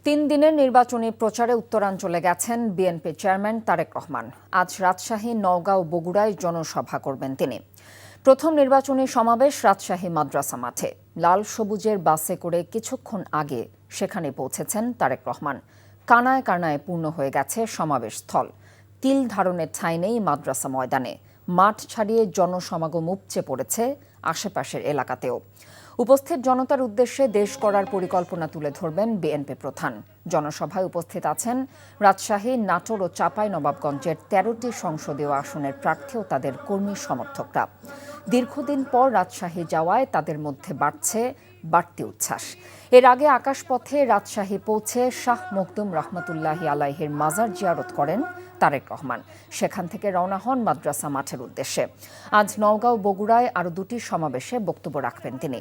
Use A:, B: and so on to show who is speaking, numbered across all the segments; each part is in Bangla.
A: তিন দিনের নির্বাচনী প্রচারে উত্তরাঞ্চলে গেছেন বিএনপি চেয়ারম্যান তারেক রহমান। আজ রাজশাহী, নওগাঁ ও বগুড়ায় জনসভা করবেন তিনি। প্রথম নির্বাচনী সমাবেশ রাজশাহী মাদ্রাসা মাঠে। লাল সবুজের বাসে করে কিছুক্ষণ আগে সেখানে পৌঁছেছেন তারেক রহমান। কানায় কানায় পূর্ণ হয়ে গেছে সমাবেশ স্থল। তিল ধারণের ঠাঁই নেই মাদ্রাসা ময়দানে। মাঠ ছাড়িয়ে জনসমাগম উপচে পড়েছে আশেপাশের এলাকাতেও। উপস্থিত জনতার উদ্দেশ্যে দেশ গড়ার পরিকল্পনা তুলে ধরবেন বিএনপি প্রধান। জনসভায় উপস্থিত আছেন রাজশাহী, নাটোর ও চাঁপাইনবাবগঞ্জের ১৩টি সংসদীয় আসনের প্রার্থী ও তাদের কর্মী সমর্থকরা। দীর্ঘদিন পর রাজশাহী যাওয়ায় তাদের মধ্যে বাড়তি উচ্ছ্বাস। এর আগে আকাশপথে রাজশাহী পৌঁছে শাহ মখদুম রহমতুল্লাহি আলাইহির মাজার জিয়ারত করেন তারেক রহমান। সেখান থেকে রওনা হন মাদ্রাসা মাঠের উদ্দেশ্যে। আজ নওগাঁ ও বগুড়ায় আরও দুটি সমাবেশে বক্তব্য রাখবেন তিনি।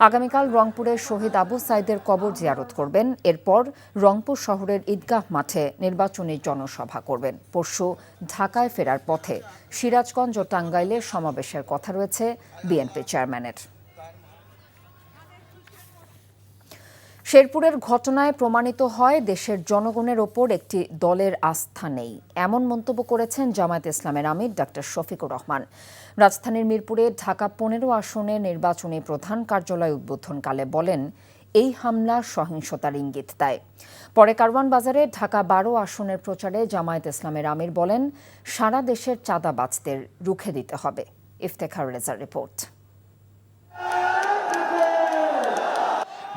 A: আগামীকাল রংপুরে শহীদ আবু সাইদের কবর জিয়ারত করবেন। এরপর রংপুর শহরের ঈদগাহ মাঠে নির্বাচনী জনসভা করবেন। পরশু ঢাকায় ফেরার পথে সিরাজগঞ্জ ও টাঙ্গাইলে সমাবেশের কথা রয়েছে বিএনপি চেয়ারম্যানের। শেরপুরের ঘটনায় প্রমাণিত হয় দেশের জনগণের ওপর একটি দলের আস্থা নেই, এমন মন্তব্য করেছেন জামায়াত ইসলামের আমির ডা শফিকুর রহমান। রাজধানীর মিরপুরে ঢাকা ১৫ আসনে নির্বাচনী প্রধান কার্যালয় উদ্বোধনকালে বলেন, এই হামলা সহিংসতার ইঙ্গিত দেয়। পরে কারওয়ান বাজারে ঢাকা ১২ আসনের প্রচারে জামায়াত ইসলামের আমির বলেন, সারা দেশের চাঁদাবাজদের রুখে দিতে হবে। ইফতেখার রেজার রিপোর্ট।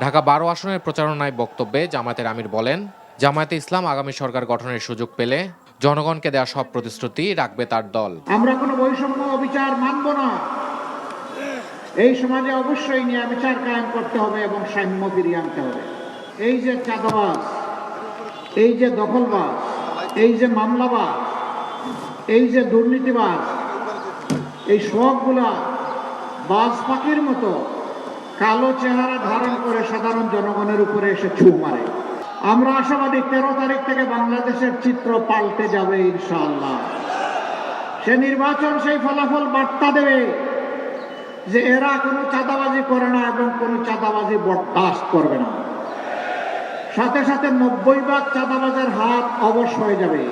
B: ঢাকা ১২ আসনের প্রচারণায় বক্তব্যে জামায়াতের আমির বলেন, জামায়াতে ইসলাম আগামী সরকার গঠনের সুযোগ পেলে জনগণকে দেওয়া সব প্রতিশ্রুতি রাখবে তার দল।
C: আমরা কোনো বৈষম্য অবিচার মানব না। এই সমাজে অবশ্যই ন্যায় বিচার কায়েম করতে হবে এবং সাম্য ফিরিয়ে আনতে হবে। এই যে চাঁদাবাজ, এই যে দখলবাজ, এই যে মামলাবাজ, এই যে দুর্নীতিবাজ, এই সবগুলা বাজ পাখির মতো কালো চেহারা ধারণ করে সাধারণ জনগণের উপরে এসে ছু মারে। আমরা আশাবাদী ১৩ তারিখ থেকে বাংলাদেশের চিত্র পাল্টে যাবে ইনশাআল্লাহ। সে নির্বাচন সেই ফলাফল বার্তা দেবে যে এরা কোনো চাঁদাবাজি করে না এবং কোনো চাঁদাবাজি বরদাস্ত করবে না। সাথে সাথে ৯০ ভাগ চাঁদাবাজের হাত অবশ হয়ে যাবে।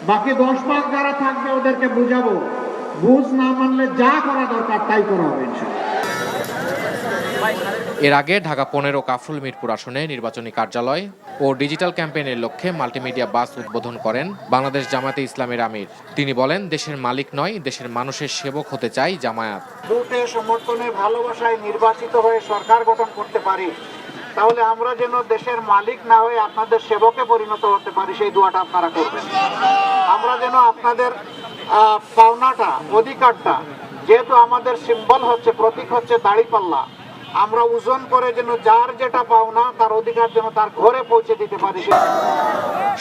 C: বাকি ১০ ভাগ যারা থাকবে ওদেরকে বুঝাবো, বুঝ না মানলে যা করা দরকার তাই করা হবে ইনশাআল্লাহ।
B: এর আগে ঢাকা ১৫ কাফরুল মিরপুর আসনে নির্বাচনী কার্যালয় ও ডিজিটাল ক্যাম্পেইনের লক্ষ্যে মাল্টিমিডিয়া বাস উদ্বোধন করেন বাংলাদেশ জামায়াতে ইসলামের আমির। তিনি বলেন, দেশের মালিক নয়, দেশের মানুষের সেবক হতে চাই জামায়াত।
C: ভোটে সমর্থনে ভালোবাসায় নির্বাচিত হয়ে সরকার গঠন করতে পারি, তাহলে আমরা যেন দেশের মালিক না হয়ে আপনাদের সেবকে পরিণত হতে পারি, সেই দোয়াটা আপনারা করবেন। আমরা যেন আপনাদের পাওনাটা, অধিকারটা, যেহেতু আমাদের সিম্বল হচ্ছে, প্রতীক হচ্ছে দাড়িপাল্লা, আমরা ওজন করে যেন যার যেটা পাওনা তার অধিকার যেন তার ঘরে পৌঁছে দিতে পারি।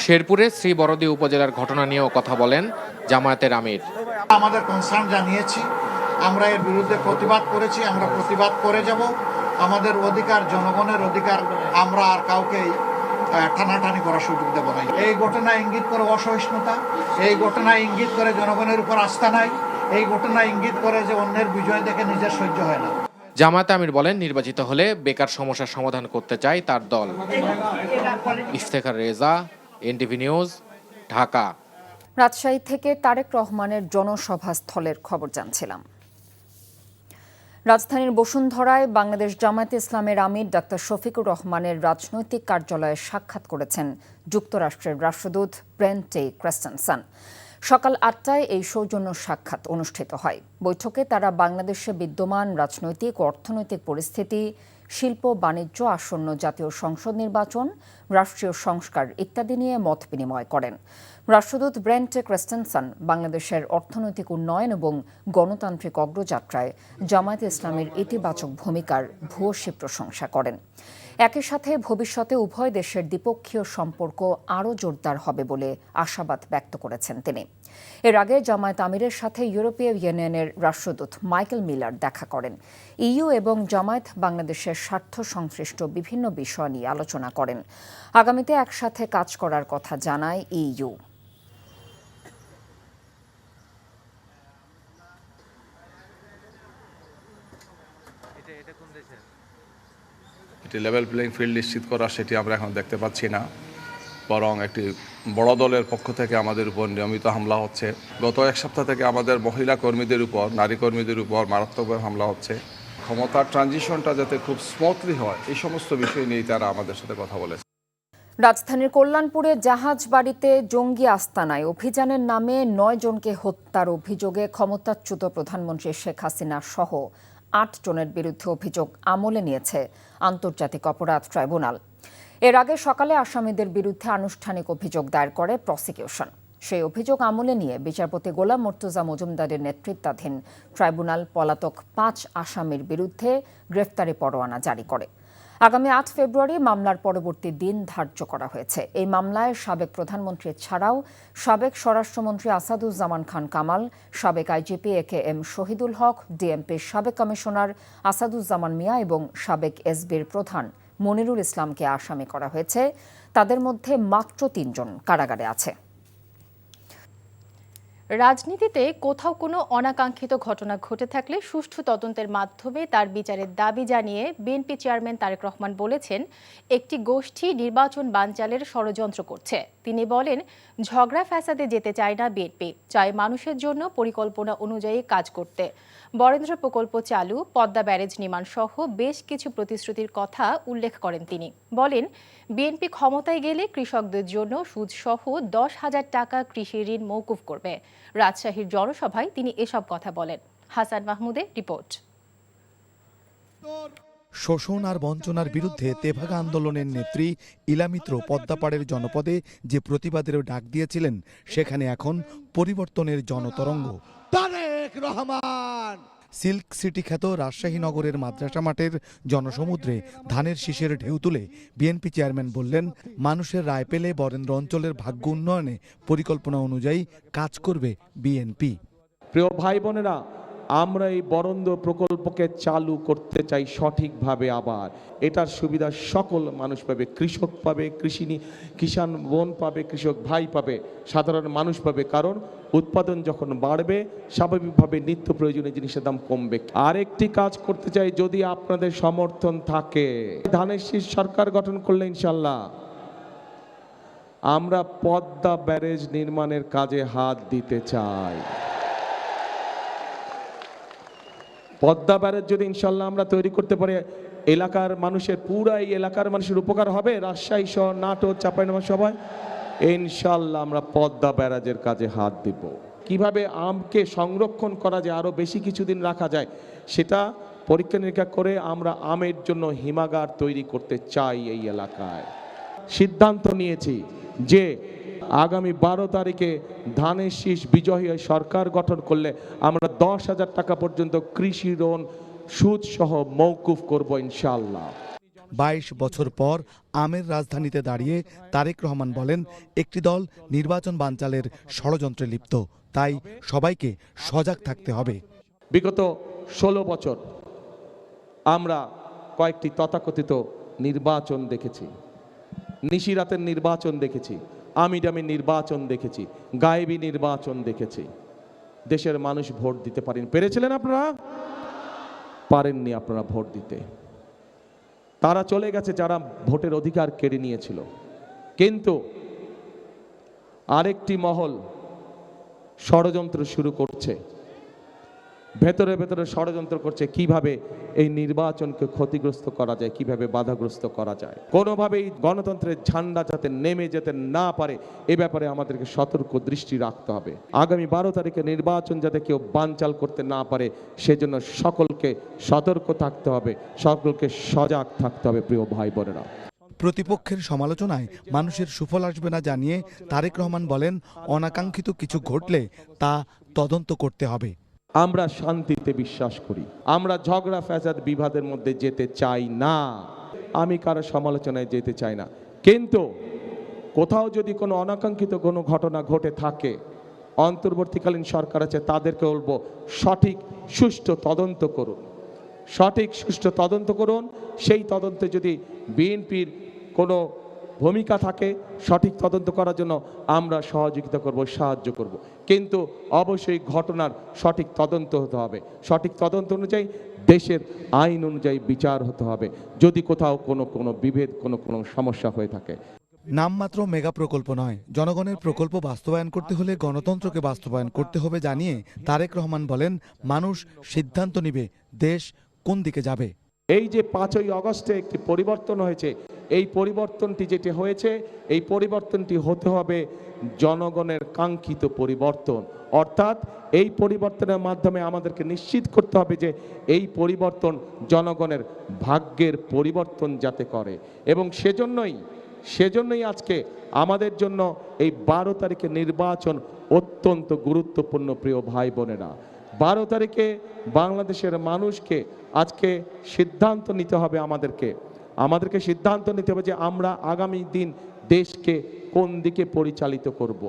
B: শেরপুরে শ্রী বরদী উপজেলার ঘটনা নিয়েও কথা বলেন জামায়াতের আমির।
C: আমাদের কনসার্ন জানিয়েছি, আমরা এর বিরুদ্ধে প্রতিবাদ করেছি, আমরা প্রতিবাদ করে যাব। আমাদের অধিকার, জনগণের অধিকার, আমরা আর কাউকে টানাটানি করার সুযোগ দেব না। এই ঘটনা ইঙ্গিত করে অসহিষ্ণুতা, এই ঘটনা ইঙ্গিত করে জনগণের উপর আস্থা নাই, এই ঘটনা ইঙ্গিত করে যে অন্যের বিজয় দেখে নিজের সহ্য হয় না।
B: জামায়াত আমির বলেন, নির্বাচিত হলে বেকার সমস্যার সমাধান করতে চায় তার দল। Iftekhar Reza, NTV news, Dhaka.
A: রাজশাহী থেকে তারেক রহমানের জনসভাস্থলের খবর জানছিলাম। রাজধানীর বসুন্ধরায় বাংলাদেশ জামায়াতে ইসলামের আমির ডা শফিকুর রহমানের রাজনৈতিক কার্যালয়ে সাক্ষাৎ করেছেন যুক্তরাষ্ট্রের রাষ্ট্রদূত ব্রেন্ট ক্রিস্টেনসেন। সকাল ৮টায় এই সৌজন্য সাক্ষাৎ অনুষ্ঠিত হয়। বৈঠকে তারা বাংলাদেশে বিদ্যমান রাজনৈতিক ও অর্থনৈতিক পরিস্থিতি, শিল্প বাণিজ্য, আসন্ন জাতীয় সংসদ নির্বাচন, রাষ্ট্রীয় সংস্কার ইত্যাদি নিয়ে মত বিনিময় করেন। রাষ্ট্রদূত ব্রেন্ট ক্রিস্টেনসেন বাংলাদেশের অর্থনৈতিক উন্নয়ন এবং গণতান্ত্রিক অগ্রযাত্রায় জামায়াতে ইসলামের ইতিবাচক ভূমিকার ভূয়সী প্রশংসা করেন। একই সাথে ভবিষ্যতে উভয় দেশের দ্বিপক্ষীয় সম্পর্ক আরও জোরদার হবে বলে আশাবাদ ব্যক্ত করেছেন তিনি। এর আগে জামায়াত আমিরের সাথে ইউরোপীয় ইউনিয়নের রাষ্ট্রদূত মাইকেল মিলার দেখা করেন। ইইউ এবং জামায়াত বাংলাদেশের স্বার্থ সংশ্লিষ্ট বিভিন্ন বিষয় নিয়ে আলোচনা করেন। আগামীতে একসাথে কাজ করার কথা জানায় ইইউ।
D: একটি লেভেল প্লেইং ফিল্ড নিশ্চিত করা সেটি আমরা এখন দেখতে পাচ্ছি না, বরং একটি বড় দলের পক্ষ থেকে আমাদের উপর নিয়মিত হামলা হচ্ছে। গত এক সপ্তাহ থেকে আমাদের মহিলা কর্মীদের উপর, নারী কর্মীদের উপর মারাত্মকভাবে হামলা হচ্ছে। ক্ষমতার ট্রানজিশনটা যাতে খুব স্মুথলি হয় এই সমস্ত বিষয় নিয়েই তারা আমাদের সাথে কথা বলেছে।
A: রাজধানীর কল্যাণপুরে জাহাজবাড়িতে জঙ্গি আস্তানায় অভিযানের নামে ৯ জনকে হত্যার অভিযোগে ক্ষমতাচ্যুত প্রধানমন্ত্রী শেখ হাসিনা সহ ৮ জনের বিরুদ্ধে অভিযোগ আমলে নিয়েছে আন্তর্জাতিক অপরাধ ট্রাইব্যুনাল। এর আগে সকালে আসামিদের বিরুদ্ধে আনুষ্ঠানিক অভিযোগ দায়ের করে প্রসিকিউশন। সেই অভিযোগ আমলে নিয়ে বিচারপতি গোলাম মর্তুজা মজুমদারের নেতৃত্বাধীন ট্রাইব্যুনাল পলাতক ৫ আসামির বিরুদ্ধে গ্রেফতারি পরোয়ানা জারি করে। আগামী ৮ ফেব্রুয়ারি মামলার পরবর্তী দিন ধার্য করা হয়েছে। এই মামলায় সাবেক প্রধানমন্ত্রী ছাড়াও সাবেক স্বরাষ্ট্রমন্ত্রী আসাদুজ্জামান খান কামাল, সাবেক আইজিপি AKM শহীদুল হক, ডিএমপির সাবেক কমিশনার আসাদুজ্জামান মিয়া এবং সাবেক এসবির প্রধান মনিরুল ইসলামকে আসামি করা হয়েছে। তাদের মধ্যে মাত্র ৩ জন কারাগারে আছে।
E: রাজনীতিতে কোথাও কোনো অনাকাঙ্ক্ষিত ঘটনা ঘটে থাকলে সুষ্ঠু তদন্তের মাধ্যমে তার বিচারের দাবি জানিয়ে বিএনপি চেয়ারম্যান তারেক রহমান বলেছেন, একটি গোষ্ঠী নির্বাচন বানচালের ষড়যন্ত্র করছে। তিনি বলেন, ঝগড়া ফ্যাসাদে যেতে চায় না বিএনপি, চায় মানুষের জন্য পরিকল্পনা অনুযায়ী কাজ করতে। বরেন্দ্র প্রকল্প চালু, পদ্মা ব্যারেজ নির্মাণ সহ বেশ কিছু প্রতিশ্রুতির কথা উল্লেখ করেন তিনি। বলেন, বিএনপি ক্ষমতায় গেলে কৃষকদের জন্য সুদসহ 10,000 টাকা কৃষি ঋণ মওকুফ করবে। রাজশাহীর জনসভায় তিনি এসব কথা বলেন। হাসান মাহমুদের রিপোর্ট।
F: শোষণ আর বঞ্চনার বিরুদ্ধে তেভাগা আন্দোলনের নেত্রী ইলামিত্র পদ্মাপাড়ের জনপদে যে প্রতিবাদের ডাক দিয়েছিলেন, সেখানে এখন পরিবর্তনের জনতরঙ্গ। তারেক রহমান। সিল্ক সিটি খ্যাত রাজশাহী নগরের মাদ্রাসা মাঠের জনসমুদ্রে ধানের শীষের ঢেউ তুলে বিএনপি চেয়ারম্যান বললেন, মানুষের রায় পেলে বরেন্দ্র অঞ্চলের ভাগ্য উন্নয়নে পরিকল্পনা অনুযায়ী কাজ করবে বিএনপি।
G: প্রিয় ভাই বোনেরা, আমরা এই বরেন্দ্র প্রকল্পকে চালু করতে চাই সঠিকভাবে। আবার এটার সুবিধা সকল মানুষ পাবে, কৃষক পাবে, কিষাণ বোন পাবে, কৃষক ভাই পাবে, সাধারণ মানুষ পাবে। কারণ উৎপাদন যখন বাড়বে, স্বাভাবিকভাবে নিত্য প্রয়োজনীয় জিনিসের দাম কমবে। আরেকটি কাজ করতে চাই, যদি আপনাদের সমর্থন থাকে, ধানের শীষ সরকার গঠন করলে ইনশাল্লাহ আমরা পদ্মা ব্যারেজ নির্মাণের কাজে হাত দিতে চাই। পদ্মা ব্যারেজ যদি ইনশাল্লাহ আমরা তৈরি করতে পারি, এলাকার মানুষের, পুরা এই এলাকার মানুষের উপকার হবে। রাজশাহী সহ নাটোর, চাঁপাইনবাবগঞ্জ সবাই ইনশাল্লাহ আমরা পদ্মা ব্যারাজের কাজে হাত দিব। কিভাবে আমকে সংরক্ষণ করা যায়, আরো বেশি কিছুদিন রাখা যায়, সেটা পরীক্ষা নিরীক্ষা করে আমরা আমের জন্য হিমাগার তৈরি করতে চাই। এই এলাকায় সিদ্ধান্ত নিয়েছি যে আগামী 12 তারিখে ধানের শীষ বিজয়ী সরকার গঠন করলে আমরা 10,000 টাকা পর্যন্ত কৃষি ঋণ সুদ সহ মওকুফ করব ইনশাআল্লাহ।
F: 22 বছর পর আমের রাজধানীতে দাঁড়িয়ে তারেক রহমান বলেন, একটি দল নির্বাচন বানচালের ষড়যন্ত্রে লিপ্ত, তাই সবাইকে সজাগ থাকতে হবে।
G: বিগত 16 বছর আমরা কয়েকটি তথাকথিত নির্বাচন দেখেছি, নিশিরাতের নির্বাচন দেখেছি, আমিডামি নির্বাচন দেখেছি, গায়েবী নির্বাচন দেখেছি। দেশের মানুষ ভোট দিতে পেরেছিলেন আপনারা? পারেননি আপনারা ভোট দিতে। তারা চলে গেছে যারা ভোটের অধিকার কেড়ে নিয়েছিল। কিন্তু আরেকটি মহল ষড়যন্ত্র শুরু করছে, ভেতরে ভেতরে ষড়যন্ত্র করছে কিভাবে এই নির্বাচনকে ক্ষতিগ্রস্ত করা যায়, কিভাবে বাধাগ্রস্ত করা যায়, কোনোভাবেই গণতন্ত্রের ঝান্ডা যাতে নেমে যেতে না পারে, এ ব্যাপারে আমাদেরকে সতর্ক দৃষ্টি রাখতে হবে। আগামী 12 তারিখে নির্বাচন যাতে কেউ বানচাল করতে না পারে, সেজন্য সকলকে সতর্ক থাকতে হবে, সকলকে সজাগ থাকতে হবে। প্রিয় ভাই বোনেরা,
F: প্রতিপক্ষের সমালোচনায় মানুষের সুফল আসবে না জানিয়ে তারেক রহমান বলেন, অনাকাঙ্ক্ষিত কিছু ঘটলে তা তদন্ত করতে হবে।
G: আমরা শান্তিতে বিশ্বাস করি, আমরা ঝগড়া ফ্যাসাদ বিবাদের মধ্যে যেতে চাই না, আমি কারো সমালোচনায় যেতে চাই না। কিন্তু কোথাও যদি কোনো অনাকাঙ্ক্ষিত কোনো ঘটনা ঘটে থাকে, অন্তর্বর্তীকালীন সরকার আছে, তাদেরকে বলবো সঠিক সুষ্ঠু তদন্ত করুন, সঠিক সুষ্ঠু তদন্ত করুন। সেই তদন্তে যদি বিএনপির কোনো ভূমিকা থাকে সঠিক তদন্ত করার জন্য আমরা সহযোগিতা করব, সাহায্য করব, কিন্তু অবশ্যই ঘটনার সঠিক তদন্ত হতে হবে। সঠিক তদন্ত অনুযায়ী দেশের আইন অনুযায়ী বিচার হতে হবে যদি কোথাও কোনো বিভেদ কোনো সমস্যা হয়ে থাকে।
F: নামমাত্র মেগা প্রকল্প নয়, জনগণের প্রকল্প বাস্তবায়ন করতে হলে গণতন্ত্রকে বাস্তবায়ন করতে হবে জানিয়ে তারেক রহমান বলেন, মানুষ সিদ্ধান্ত নিবে দেশ কোন দিকে যাবে।
G: এই যে 5ই আগস্টে একটি পরিবর্তন হয়েছে, এই পরিবর্তনটি যেটি হয়েছে, এই পরিবর্তনটি হতে হবে জনগণের কাঙ্ক্ষিত পরিবর্তন। অর্থাৎ এই পরিবর্তনের মাধ্যমে আমাদেরকে নিশ্চিত করতে হবে যে এই পরিবর্তন জনগণের ভাগ্যের পরিবর্তন যাতে করে, এবং সেজন্যই আজকে আমাদের জন্য এই 12 তারিখে নির্বাচন অত্যন্ত গুরুত্বপূর্ণ। প্রিয় ভাই বোনেরা, 12 তারিখে বাংলাদেশের মানুষকে আজকে সিদ্ধান্ত নিতে হবে, আমাদেরকে সিদ্ধান্ত নিতে হবে যে আমরা আগামী দিন দেশকে কোন দিকে পরিচালিত করব।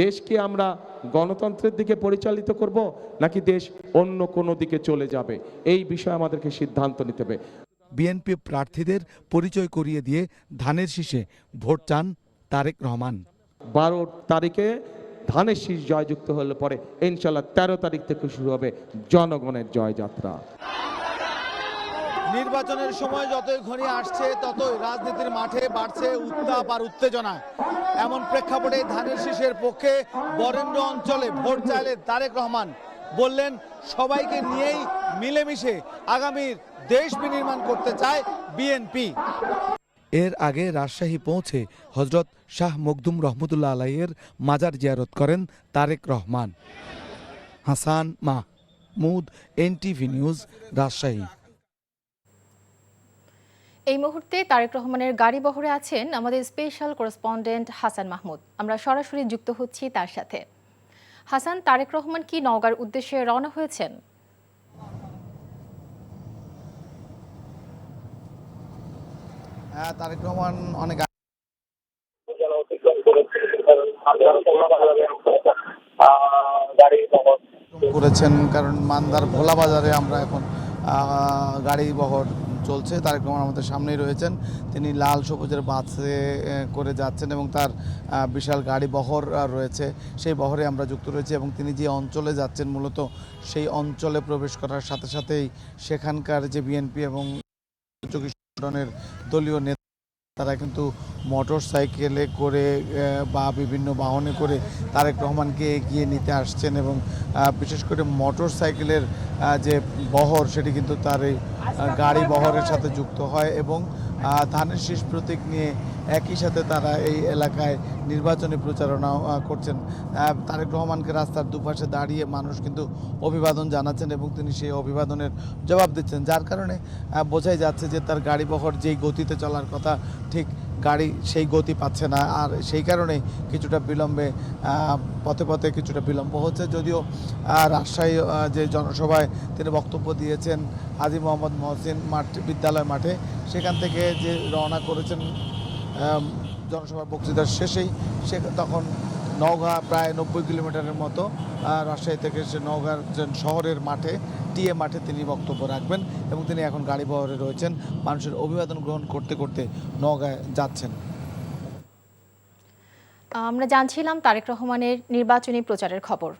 G: দেশকে আমরা গণতন্ত্রের দিকে পরিচালিত করব নাকি দেশ অন্য কোনো দিকে চলে যাবে, এই বিষয়ে আমাদেরকে সিদ্ধান্ত নিতে হবে।
F: বিএনপি প্রার্থীদের পরিচয় করিয়ে দিয়ে ধানের শীষে ভোট চান তারেক রহমান।
G: 12 তারিখে ধানের শীষ জয়যুক্ত হলে পরে ইনশাল্লাহ 13 তারিখ থেকে শুরু হবে জনগণের জয়যাত্রা।
H: নির্বাচনের সময় যতই ঘনিয়ে আসছে ততই রাজনীতির মাঠে বাড়ছে উত্তাপ আর উত্তেজনা। এমন প্রেক্ষাপটে ধানের শীষের পক্ষে বরেন্দ্র অঞ্চলে ভোট চাইলেন তারেক রহমান। বললেন, সবাইকে নিয়েই মিলেমিশে আগামীর দেশ বিনির্মাণ করতে চায় বিএনপি।
F: এর আগে রাজশাহী পৌঁছে হজরত শাহ মখদুম রহমতুল্লাহ আলাইয়ের মাজার জিয়ারত করেন তারেক রহমান। Hasan Mahmud, NTV news, Rajshahi.
E: এই মুহূর্তে তারেক রহমানের গাড়ি বহরে আছেন আমাদের স্পেশাল করেসপন্ডেন্ট হাসান মাহমুদ। আমরা সরাসরি যুক্ত হচ্ছি তার সাথে। হাসান, তারেক রহমান কি নওগাঁর উদ্দেশ্যে রওনা হয়েছেন?
H: হ্যাঁ, তারেক রহমান অনেক করেছেন, কারণ মান্দার ভোলা বাজারে আমরা এখন গাড়ি বহর চলছে। তারেক রহমান আমাদের সামনেই রয়েছেন, তিনি লাল সবুজের বাসে করে যাচ্ছেন এবং তার বিশাল গাড়ি বহর রয়েছে, সেই বহরে আমরা যুক্ত রয়েছি। এবং তিনি যে অঞ্চলে যাচ্ছেন মূলত সেই অঞ্চলে প্রবেশ করার সাথে সাথেই সেখানকার যে বিএনপি এবং সংগঠনের দলীয় নেতা তারা কিন্তু মোটর সাইকেলে করে বা বিভিন্ন বাহনে করে তারেক রহমানকে এগিয়ে নিতে আসছেন, এবং বিশেষ করে মোটর সাইকেলের যে বহর সেটি কিন্তু তার এই গাড়ি বহরের সাথে যুক্ত হয় এবং ধানের শীষ প্রতীক নিয়ে একই সাথে তারা এই এলাকায় নির্বাচনী প্রচারণা করছেন। তারেক রহমানকে রাস্তার দুপাশে দাঁড়িয়ে মানুষ কিন্তু অভিবাদন জানাচ্ছেন এবং তিনি সেই অভিবাদনের জবাব দিচ্ছেন, যার কারণে বোঝাই যাচ্ছে যে তার গাড়ি বহর যেই গতিতে চলার কথা ঠিক গাড়ি সেই গতি পাচ্ছে না, আর সেই কারণেই কিছুটা বিলম্বে পথে পথে কিছুটা বিলম্ব হচ্ছে। যদিও রাজশাহী যে জনসভায় তিনি বক্তব্য দিয়েছেন হাজী মোহাম্মদ মহসিন বিদ্যালয় মাঠে, সেখান থেকে যে রওনা করেছেন জনসভার বক্তৃতার শেষেই সে তখন নওগাঁ প্রায় 90 কিলোমিটারের মতো রাজশাহী থেকে সে নওগাঁর শহরের মাঠে টিএ মাঠে তিনি বক্তব্য রাখবেন এবং তিনি এখন গাড়ি বহরে রয়েছেন, মানুষের অভিবাদন গ্রহণ করতে করতে নওগাঁয় যাচ্ছেন।
E: আমরা জানছিলাম তারেক রহমানের নির্বাচনী প্রচারের খবর।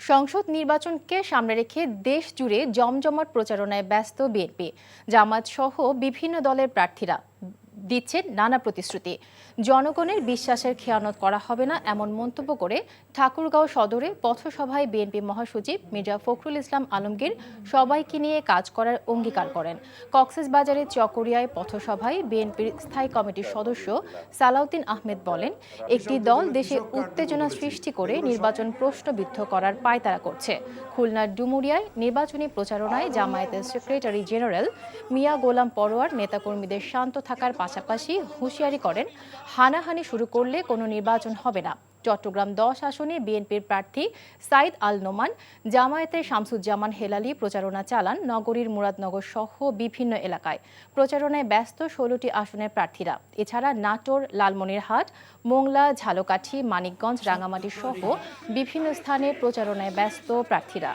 E: সংসদ নির্বাচনকে সামনে রেখে দেশ জুড়ে জমজমাট প্রচারণায় ব্যস্ত বিএনপি। জামাত সহ বিভিন্ন দলের প্রার্থীরা দিচ্ছেন নানা প্রতিশ্রুতি। জনগণের বিশ্বাসের খেয়ানত করা হবে না এমন মন্তব্য করে ঠাকুরগাঁও সদরে পথসভায় বিএনপি মহাসচিব মির্জা ফখরুল ইসলাম আলমগীর সবাইকে নিয়ে কাজ করার অঙ্গীকার করেন। কক্সবাজারের চকরিয়ায় পথসভায় বিএনপির স্থায়ী কমিটির সদস্য সালাউদ্দিন আহমেদ বলেন, একটি দল দেশে উত্তেজনা সৃষ্টি করে নির্বাচন প্রশ্নবিদ্ধ করার পায়তারা করছে। খুলনার ডুমুরিয়ায় নির্বাচনী প্রচারণায় জামায়াতের সেক্রেটারি জেনারেল মিয়া গোলাম পরোয়ার নেতাকর্মীদের শান্ত থাকার পাশাপাশি হুঁশিয়ারি করেন, হানাহানি শুরু করলে কোনো নির্বাচন হবে না। চট্টগ্রাম 10 আসনে বিএনপির প্রার্থী সাইদ আল নোমান, জামায়াতের শামসুজ্জামান হেলালি প্রচারণা চালান নগরীর মুরাদনগর সহ বিভিন্ন এলাকায়। প্রচারণায় ব্যস্ত 16টি আসনের প্রার্থীরা। এছাড়া নাটোর, লালমনিরহাট, মোংলা, ঝালকাঠি, মানিকগঞ্জ, রাঙামাটি সহ বিভিন্ন স্থানে প্রচারণায় ব্যস্ত প্রার্থীরা।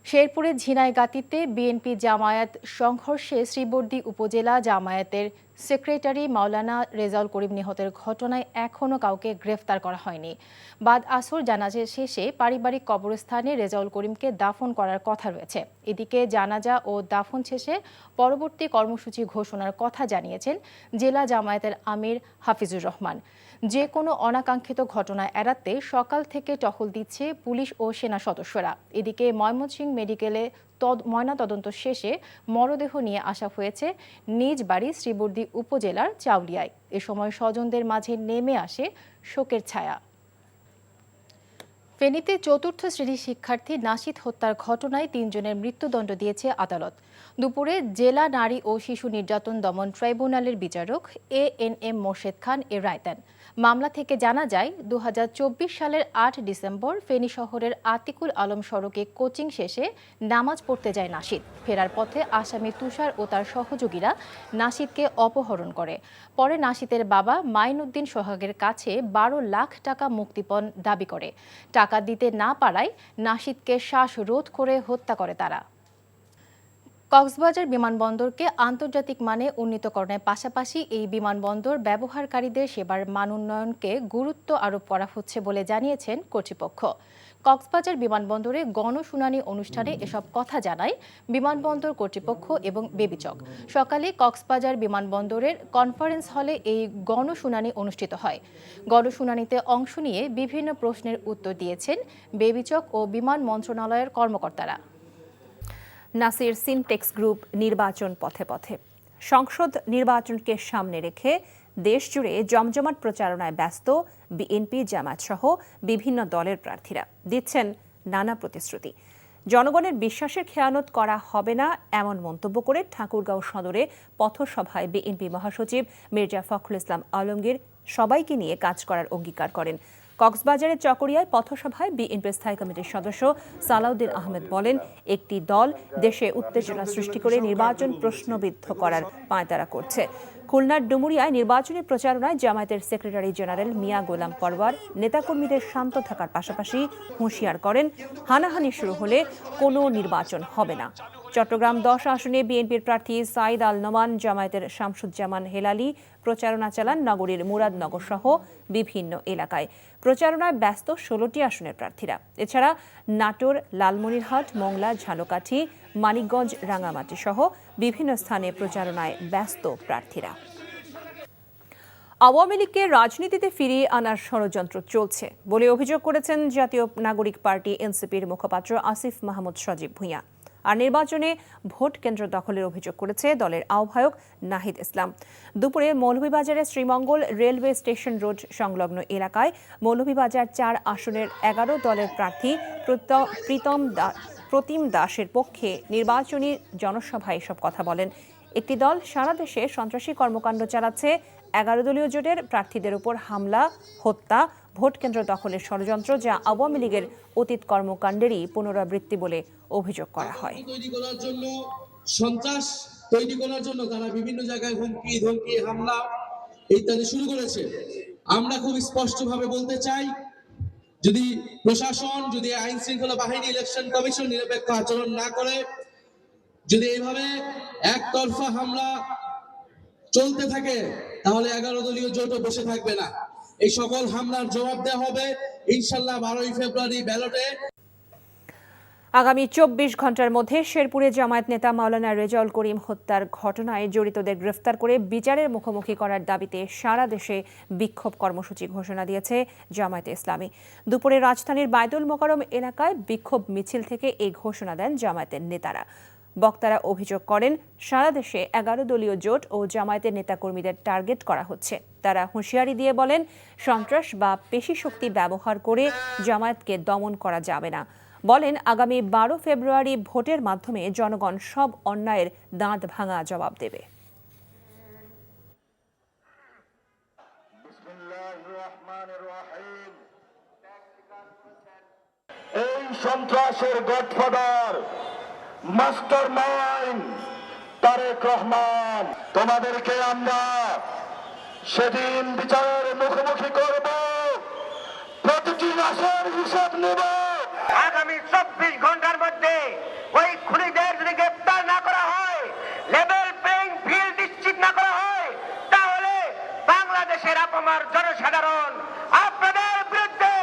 E: শেরপুরের ঝিনাইগাতীতে বিএনপি জামায়াত সংঘর্ষে শ্রীবর্দী উপজেলা জামায়াতের সেক্রেটারি মাওলানা রেজাউল করিম নিহতের ঘটনায় এখনও কাউকে গ্রেফতার করা হয়নি। বাদ আসর জানাজা শেষে পারিবারিক কবরস্থানে রেজাউল করিমকে দাফন করার কথা রয়েছে। এদিকে জানাজা ও দাফন শেষে পরবর্তী কর্মসূচি ঘোষণার কথা জানিয়েছেন জেলা জামায়াতের আমির হাফিজুর রহমান। যে কোনো অনাকাঙ্ক্ষিত ঘটনা এড়াতে সকাল থেকে টহল দিচ্ছে পুলিশ ও সেনা সদস্যরা। এদিকে ময়মনসিংহ মেডিকেলে ময়নাতদন্ত শেষে মরদেহ নিয়ে আসা হয়েছে নিজ বাড়ি শ্রীবর্দী উপজেলার চাউলিয়ায়। এ সময় স্বজনদের মাঝে নেমে আসে শোকের ছায়া। ফেনীতে চতুর্থ শ্রেণীর শিক্ষার্থী নাশিদ হত্যার ঘটনায় 3 জনের মৃত্যুদণ্ড দিয়েছে আদালত। দুপুরে জেলা নারী ও শিশু নির্যাতন দমন ট্রাইব্যুনালের বিচারক ANM মোর্শেদ খান এ রায় দেন। মামলা থেকে জানা যায় 2024 সালের 8 ডিসেম্বর ফেনী শহরের আতিকুল আলম সড়কে কোচিং শেষে নামাজ পড়তে যায় নাশিদ। ফেরার পথে আসামি তুষার ও তার সহযোগীরা নাশিদকে অপহরণ করে। পরে নাশিদের বাবা মাইনুদ্দিন সোহাগের কাছে 12 লাখ টাকা মুক্তিপণ দাবি করে। টাকা দিতে না পারায় নাশিদকে শ্বাসরোধ করে হত্যা করে তারা। কক্সবাজার বিমানবন্দরকে আন্তর্জাতিক মানে উন্নীতকরণের পাশাপাশি এই বিমানবন্দর ব্যবহারকারীদের সেবার মান উন্নয়নকে গুরুত্ব আরোপ করা হচ্ছে বলে জানিয়েছেন কর্তৃপক্ষ। কক্সবাজার বিমানবন্দরে গণশুনানি অনুষ্ঠানে এসব কথা জানায় বিমানবন্দর কর্তৃপক্ষ এবং বেবিচক। সকালে কক্সবাজার বিমানবন্দরের কনফারেন্স হলে এই গণশুনানি অনুষ্ঠিত হয়। গণশুনানিতে অংশ নিয়ে বিভিন্ন প্রশ্নের উত্তর দিয়েছেন বেবিচক ও বিমান মন্ত্রণালয়ের কর্মকর্তারা।
I: নাসির সিনটেক্স গ্রুপ নির্বাচন পথে পথে। সংসদ নির্বাচনকে সামনে রেখে দেশজুড়ে জমজমাট প্রচারণায় ব্যস্ত বিএনপি জামায়াত সহ বিভিন্ন দলের প্রার্থীরা দিচ্ছেন নানা প্রতিশ্রুতি। জনগণের বিশ্বাসের খেয়ানত করা হবে না এমন মন্তব্য করে ঠাকুরগাঁও সদরে পথসভায় বিএনপি মহাসচিব মির্জা ফখরুল ইসলাম আলমগীর সবাইকে নিয়ে কাজ করার অঙ্গীকার করেন। কক্সবাজারের চকরিয়ায় পথসভায় বিএনপি স্থায়ী কমিটির সদস্য সালাউদ্দিন আহমেদ বলেন, একটি দল দেশে উত্তেজনা সৃষ্টি করে নির্বাচন প্রশ্নবিদ্ধ করার পায়তারা করছে। খুলনার ডুমুরিয়ায় নির্বাচনী প্রচারণায় জামায়াতের সেক্রেটারি জেনারেল মিয়া গোলাম পরওয়ার নেতাকর্মীদের শান্ত থাকার পাশাপাশি হুঁশিয়ার করেন, হানাহানি শুরু হলে কোনো নির্বাচন হবে না। চট্টগ্রাম 10 আসনে বিএনপির প্রার্থী সাইদ আল নোমান জামায়াতের শামসুজ্জামান হেলালি প্রচারণা চালান নগরীর মুরাদনগর সহ বিভিন্ন এলাকায়। প্রচারণায় ব্যস্ত 16টি আসনের প্রার্থীরা। এছাড়া নাটোর, লালমনিরহাট, মোংলা, ঝালকাঠি, মানিকগঞ্জ, রাঙামাটি সহ বিভিন্ন স্থানে প্রচারণায় ব্যস্ত প্রার্থীরা। আওয়ামী লীগকে রাজনীতিতে ফিরিয়ে আনার ষড়যন্ত্র চলছে বলে অভিযোগ করেছেন জাতীয় নাগরিক পার্টি এনসিপির মুখপাত্র আসিফ মাহমুদ সজীব ভূঁইয়া। আর নির্বাচনে ভোট কেন্দ্র দখলের অভিযোগ করেছে দলের আহ্বায়ক নাহিদ ইসলাম। দুপুরে মৌলভীবাজারে শ্রীমঙ্গল রেলওয়ে স্টেশন রোড সংলগ্ন এলাকায় মৌলভীবাজার 4 আসনের 11 দলের প্রার্থী প্রতিম দাসের পক্ষে নির্বাচনী জনসভায় এসব কথা বলেন। একটি দল সারা দেশে সন্ত্রাসী কর্মকাণ্ড চালাচ্ছে, 11 দলীয় জোটের প্রার্থীদের উপর হামলা, হত্যা, ভোট কেন্দ্র দখলের ষড়যন্ত্র যা আওয়ামী লীগের অতীত কর্মকাণ্ডেরই পুনরাবৃত্তি বলে অভিযোগ করা হয়।
J: সন্ত্রাস তৈরি করার জন্য তারা বিভিন্ন জায়গায় হুমকি ধমকি হামলা ইত্যাদি শুরু করেছে। আমরা খুব স্পষ্টভাবে বলতে চাই, যদি প্রশাসন, যদি আইন শৃঙ্খলা বাহিনী, ইলেকশন কমিশন নিরপেক্ষ আচরণ না করে, যদি এইভাবে একতরফা হামলা চলতে থাকে, তাহলে 11 দলীয় জোটও বসে থাকবে না। এই সকল হামলার জবাব দেওয়া হবে ইনশাআল্লাহ 12 ফেব্রুয়ারি ব্যালটে।
I: আগামী 24 ঘন্টার মধ্যে শেরপুরে জামায়াত নেতা মাওলানা রেজাউল করিম হত্যার ঘটনায় জড়িতদের গ্রেফতার করে বিচারের মুখোমুখি করার দাবিতে সারা দেশে বিক্ষোভ কর্মসূচি ঘোষণা দিয়েছে জামায়াতে ইসলামী। দুপুরে রাজধানীর বায়তুল মোকাররম এলাকায় বিক্ষোভ মিছিল থেকে এই ঘোষণা দেন জামায়াতের নেতারা। বক্তারা অভিযোগ করেন, সারা দেশে 11 দলীয় জোট ও জামায়াতের নেতাকর্মীদের টার্গেট করা হচ্ছে। তারা হুঁশিয়ারি দিয়ে বলেন, সন্ত্রাস বা পেশি শক্তি ব্যবহার করে জামায়াতকে দমন করা যাবে না। বলেন, আগামী 12 ফেব্রুয়ারি ভোটের মাধ্যমে জনগণ সব অন্যায়ের দাঁত ভাঙা জবাব দেবে।
K: এই সন্ত্রাসের godfather, master mind Tarique Rahman, তোমাদেরকে আমরা সেদিন বিচারের মুখোমুখি করব, প্রতিটি মাসের হিসাব নেব। আগামী 24 ঘন্টার মধ্যে ওই খুনিদের যদি গ্রেপ্তার না করা হয়, লেভেল প্লেইং ফিল্ড নিশ্চিত না করা হয়, তাহলে বাংলাদেশের আপামর জনসাধারণ আপনাদের বিরুদ্ধে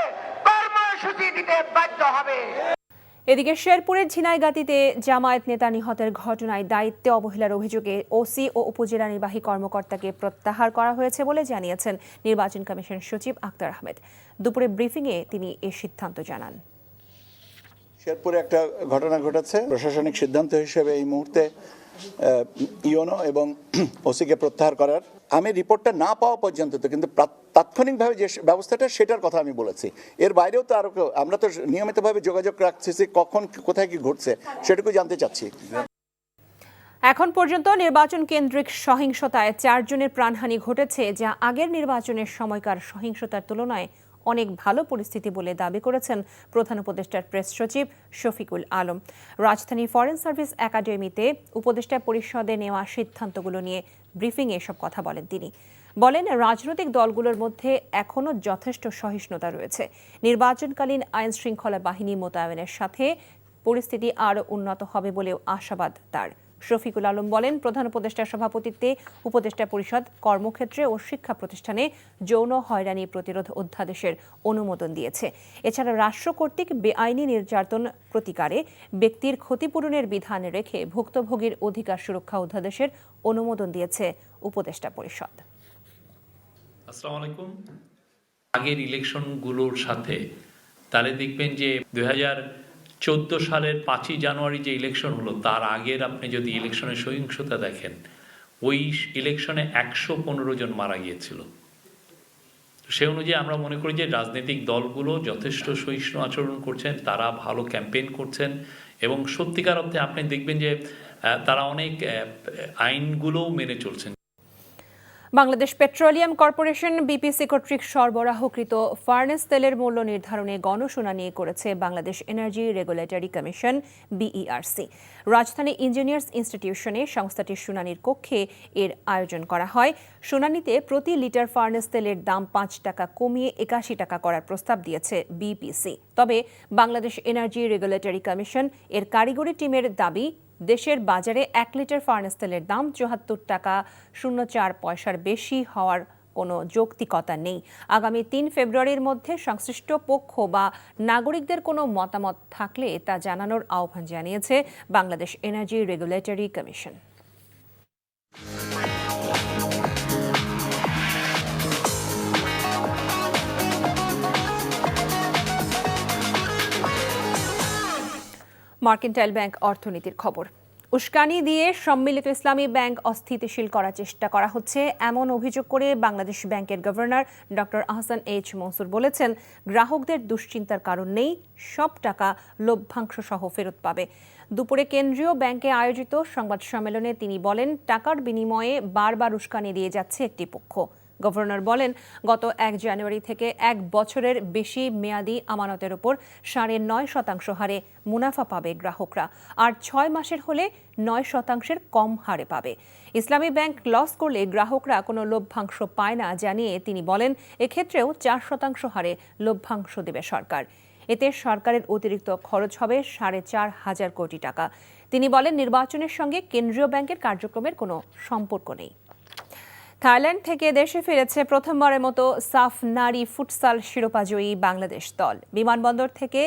K: কর্মসূচি দিতে বাধ্য হবে।
I: এদিকে শেরপুরের ঝিনাইগাতীতে জামায়াত নেতা নিহতের ঘটনায় দায়িত্বে অবহেলার অভিযোগে ওসি ও উপজেলা নির্বাহী কর্মকর্তাকে প্রত্যাহার করা হয়েছে বলে জানিয়েছেন নির্বাচন কমিশন সচিব আক্তার আহমেদ। দুপুরে ব্রিফিংয়ে তিনি এ সিদ্ধান্ত জানান।
L: শেরপুরে একটা ঘটনা ঘটেছে, প্রশাসনিক সিদ্ধান্ত হিসেবে এই মুহূর্তে ইওনো এবং ওসিকে প্রত্যাহার করার। আমি রিপোর্টটা না পাওয়া পর্যন্ত তো কিন্তু তাৎক্ষণিকভাবে যে ব্যবস্থাটা সেটার কথা আমি বলেছি। এর বাইরেও তো আরো আমরা তো নিয়মিতভাবে যোগাযোগ রাখছি, কখন কোথায় কি ঘটছে সেটুকু জানতে চাচ্ছি।
I: এখন পর্যন্ত নির্বাচন কেন্দ্রিক সহিংসতায় 4 জনের প্রাণহানি ঘটেছে, যা আগের নির্বাচনের সময়কার সহিংসতার তুলনায় অনেক ভালো পরিস্থিতি বলে দাবি করেছেন প্রধান উপদেষ্টার প্রেস সচিব শফিকুল আলম। রাজধানী ফরেন সার্ভিস একাডেমিতে উপদেষ্টা পরিষদে নেওয়া সিদ্ধান্তগুলো নিয়ে ব্রিফিংয়ে এসব কথা বলেন তিনি। বলেন, রাজনৈতিক দলগুলোর মধ্যে এখনও যথেষ্ট সহিষ্ণুতা রয়েছে। নির্বাচনকালীন আইন শৃঙ্খলা বাহিনী মোতায়েনের সাথে পরিস্থিতি আরও উন্নত হবে বলেও আশাবাদ তার। শফিকুল আলম বলেন, প্রধান উপদেষ্টার সভাপতিত্বে উপদেষ্টা পরিষদ কর্মক্ষেত্রে ও শিক্ষা প্রতিষ্ঠানে যৌন হয়রানি প্রতিরোধ অধ্যাদেশের অনুমোদন দিয়েছে। এছাড়া রাষ্ট্র কর্তৃক বেআইনি নির্যাতন প্রতিকারে ব্যক্তির ক্ষতিপূরণের বিধান রেখে ভুক্তভোগীর অধিকার সুরক্ষা অধ্যাদেশের অনুমোদন দিয়েছে উপদেষ্টা পরিষদ।
M: আসসালামু আলাইকুম। আগের ইলেকশনগুলোর সাথে তাহলে দেখবেন যে 2014 সালের 5ই জানুয়ারি যে ইলেকশন হলো, তার আগের আপনি যদি ইলেকশনের সহিংসতা দেখেন, ওই ইলেকশনে 115 জন মারা গিয়েছিল। সে অনুযায়ী আমরা মনে করি যে রাজনৈতিক দলগুলো যথেষ্ট সহিষ্ণু আচরণ করছেন, তারা ভালো ক্যাম্পেইন করছেন এবং সত্যিকার অর্থে আপনি দেখবেন যে তারা অনেক আইনগুলোও মেনে চলছেন।
I: বাংলাদেশ পেট্রোলিয়াম কর্পোরেশন বিপিসি কর্তৃক সরবরাহকৃত ফার্নেস তেলের মূল্য নির্ধারণে গণশুনানি করেছে Bangladesh energy regulatory commission BERC. রাজধানী ইঞ্জিনিয়ার্স ইনস্টিটিউশনে সংস্থাটির শুনানির কক্ষে এর আয়োজন করা হয়। শুনানিতে প্রতি লিটার ফার্নেস তেলের দাম 5 টাকা কমিয়ে 81 টাকা করার প্রস্তাব দিয়েছে বিপিসি। তবে বাংলাদেশ এনার্জি রেগুলেটরি কমিশন এর কারিগরি টিমের দাবি, দেশের বাজারে 1 লিটার ফার্নেস তেলের দাম 74 টাকা 04 পয়সার বেশি হওয়ার কোনো যৌক্তিকতা নেই। আগামী 3 ফেব্রুয়ারির মধ্যে সংশ্লিষ্ট পক্ষ বা নাগরিকদের কোনো মতামত থাকলে তা জানানোর আহ্বান জানিয়েছে Bangladesh energy regulatory commission. Mercantile bank অর্থনীতির খবর। উস্কানি দিয়ে সম্মিলিত ইসলামী ব্যাংক অস্থিতিশীল করার চেষ্টা করা হচ্ছে এমন অভিযোগ করে বাংলাদেশ ব্যাংকের governor doctor Ahsan H Mansur বলেছেন, গ্রাহকদের দুশ্চিন্তার কারণ নেই, সব টাকা লভ্যাংশ সহ ফেরত পাবে। দুপুরে কেন্দ্রীয় ব্যাংকে আয়োজিত সংবাদ সম্মেলনে তিনি বলেন, টাকার বিনিময়ে বারবার উস্কানি দিয়ে যাচ্ছে একটি পক্ষ। গভর্নর বলেন, গত 1 জানুয়ারি থেকে 1 বছরের বেশি মেয়াদি আমানতের ওপর 9.5% হারে মুনাফা পাবে গ্রাহকরা, আর 6 মাসের হলে 9% কম হারে পাবে। ইসলামী ব্যাংক লস করলে গ্রাহকরা কোনো লভ্যাংশ পায় না জানিয়ে তিনি বলেন, এক্ষেত্রেও 4% হারে লভ্যাংশ দেবে সরকার। এতে সরকারের অতিরিক্ত খরচ হবে 4.5 কোটি টাকা। তিনি বলেন, নির্বাচনের সঙ্গে কেন্দ্রীয় ব্যাংকের কার্যক্রমের কোনো সম্পর্ক নেই। থাইল্যান্ড থেকে দেশে ফিরেছে প্রথমবারের মতো সাফ নারী ফুটসাল শিরোপাজয়ী বাংলাদেশ দল। বিমানবন্দর থেকে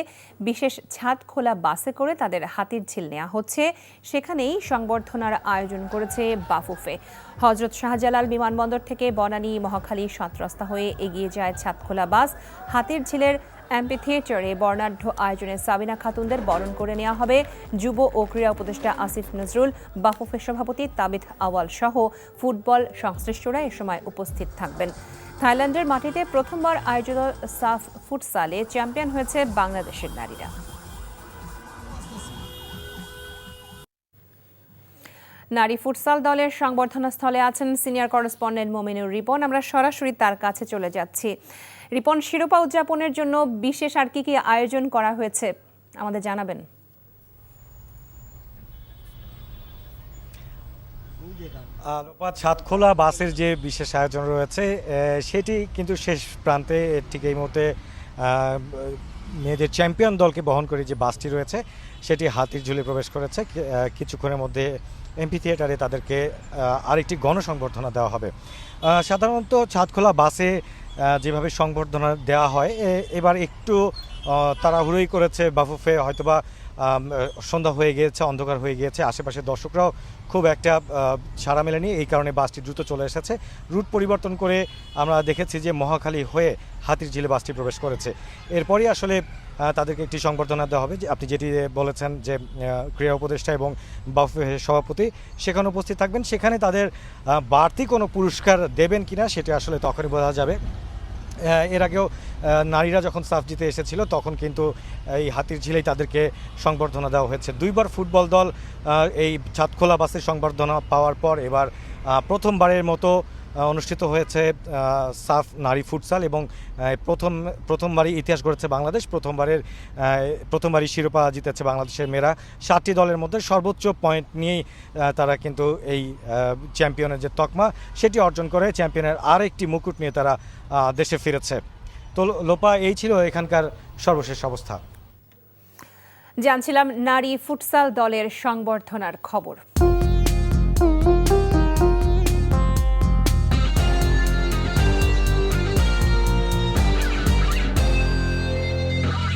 I: বিশেষ ছাদ খোলা বাসে করে তাদের হাতিরঝিল নেওয়া হচ্ছে। সেখানেই সংবর্ধনার আয়োজন করেছে বাফুফে। হজরত শাহজালাল বিমানবন্দর থেকে বনানী, মহাখালী, সাতরাস্তা হয়ে এগিয়ে যায় ছাদখোলা বাস। হাতিরঝিলের এমপি থিয়েটারে বর্ণাঢ্য আয়োজনে সাবিনা খাতুনদের বরণ করে নেওয়া হবে। যুব ও ক্রীড়া উপদেষ্টা আসিফ নজরুল, বাফুফের সভাপতি তাবিথ আওয়াল সহ ফুটবল সংশ্লিষ্টরা এ সময় উপস্থিত থাকবেন। থাইল্যান্ডের মাটিতে প্রথমবার আয়োজিত সাফ ফুটসালে চ্যাম্পিয়ন হয়েছে বাংলাদেশের নারীরা। নারী ফুটসাল দলের সংবর্ধনা স্থলে আছেন সিনিয়র করেসপন্ডেন্ট মোমিনুর রিপন। আমরা সরাসরি তার কাছে চলে যাচ্ছি। রিপন, শিরোপা উদযাপনের জন্য বিশেষ আর কি আয়োজন করা হয়েছে আমাদের জানাবেন।
N: ছাদখোলা বাসের যে বিশেষ আয়োজন রয়েছে সেটি কিন্তু শেষ প্রান্তে, ঠিক এই মুহূর্তে মেয়েদের চ্যাম্পিয়ন দলকে বহন করে যে বাসটি রয়েছে সেটি হাতিরঝিলে প্রবেশ করেছে। কিছুক্ষণের মধ্যে এমপি থিয়েটারে তাদেরকে আরেকটি গণসংবর্ধনা দেওয়া হবে। সাধারণত ছাদখোলা বাসে যেভাবে সংবর্ধনা দেওয়া হয় এবার একটু তাড়াহুড়োই করেছে বাফুফে, হয়তোবা সন্ধ্যা হয়ে গিয়েছে, অন্ধকার হয়ে গিয়েছে, আশেপাশে দর্শকরাও খুব একটা সাড়া মেলেনি, এই কারণে বাসটি দ্রুত চলে এসেছে। রুট পরিবর্তন করে আমরা দেখেছি যে মহাখালী হয়ে হাতিরঝিলে বাসটি প্রবেশ করেছে। এরপরই আসলে তাদেরকে একটি সংবর্ধনা দেওয়া হবে। আপনি যেটি বলেছেন যে ক্রীড়া উপদেষ্টা এবং বাফুফে সভাপতি সেখানে উপস্থিত থাকবেন, সেখানে তাদের বাড়তি কোনো পুরস্কার দেবেন কিনা সেটা আসলে তখনই বোঝা যাবে। এর আগেও নারীরা যখন সাফ জিতে এসেছিল তখন কিন্তু এই হাতিরঝিলেই তাদেরকে সংবর্ধনা দেওয়া হয়েছে। দুইবার ফুটবল দল এই ছাদখোলা বাসের সংবর্ধনা পাওয়ার পর এবার প্রথমবারের মতো অনুষ্ঠিত হয়েছে সাফ নারী ফুটসাল এবং প্রথমবারই ইতিহাস গড়েছে বাংলাদেশ। প্রথমবারই শিরোপা জিতেছে বাংলাদেশের মেয়েরা। 7টি দলের মধ্যে সর্বোচ্চ পয়েন্ট নিয়েই তারা কিন্তু এই চ্যাম্পিয়নের যে তকমা সেটি অর্জন করে চ্যাম্পিয়নের আরেকটি মুকুট নিয়ে তারা দেশে ফিরেছে। তো লোপা, এই ছিল এখানকার সর্বশেষ অবস্থা।
I: জানছিলাম নারী ফুটসাল দলের সংবর্ধনার খবর।